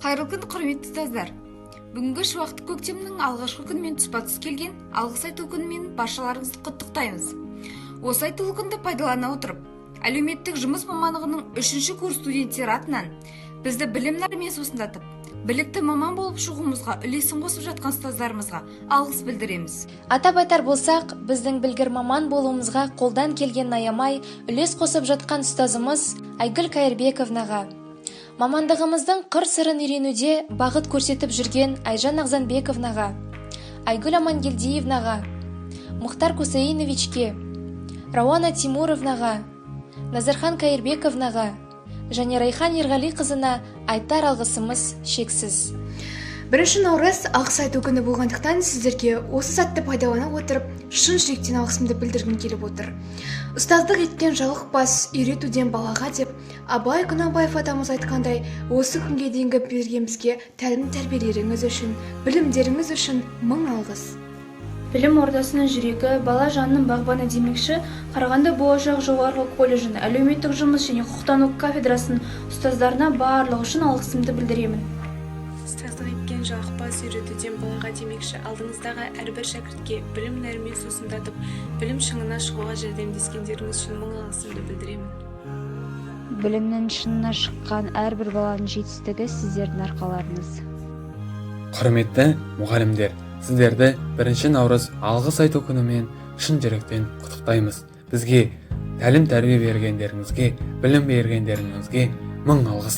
Қайырлы күн, құрметті ұстаздар. Бүгінгі шуақты көктемнің алғашқы күнімен тұспа-тұс келген алғыс айту күнімен баршаларыңызды құттықтаймыз. Осы айтулы күнді пайдалана отырып, әлеуметтік жұмыс мамандығының 3-ші курс студенттері атынан бізді білім нарымен сусындатып, білікті маман болып шығуымызға үлесін қосып жатқан ұстаздарымызға алғыс білдіреміз. Атап айтар болсақ, біздің білгір маман болуымызға қолдан келген аямай үлес қосып жатқан ұстазымыз Айгүл Қайырбековнаға, мамандығымыздың қыр-сырын үйренуде бағыт көрсетіп жүрген Айжан Ағзанбековнаға, Айгүл Амангелдиевнаға, Мұхтар Кусейновичке, Рауана Тимуровнаға, Назархан Қайырбековнаға және Райхан Ерғалиқызына айтар алғысымыз шексіз. 1 наурыз алғыс айту күні болғандықтан сіздерге осы сәтті пайдалана отырып шын жүректен алғысымды білдіргім келіп отыр. Ұстаздық еткен жалықпас үйретуден балаға деп Абай Құнанбаев атамыз айтқандай, осы күнге дейінгі берген бізге тәлім тәрбиелеріңіз үшін, білімдеріңіз үшін мың алғыс. Білім ордасының жүрегі, бала жанның бағбаны демекші, Қарағанды болашақ жоғарғы колледжін, әлеуметтік жұмыс және құқықтану кафедрасының ұстаздарына барлығы үшін алғысымды білдіремін. Ұстаздық еткен жалықпас үйретуден балаға демекші, алдыңыздағы әрбір шәкіртке білім нәрімен сусындатып, білім шыңына шығуға жәрдемдескендеріңіз үшін мың алғысымды білдіремін. Білімнің шыңына шыққан әрбір баланың жетістігі сіздердің арқаларыңыз. Құрметті мұғалімдер, сіздерді 1 наурыз алғыс айту күнімен шын жүректен құттықтаймыз. Бізге тәлім тәрбие бергендеріңізге, білім бергендеріңізге мың алғыс.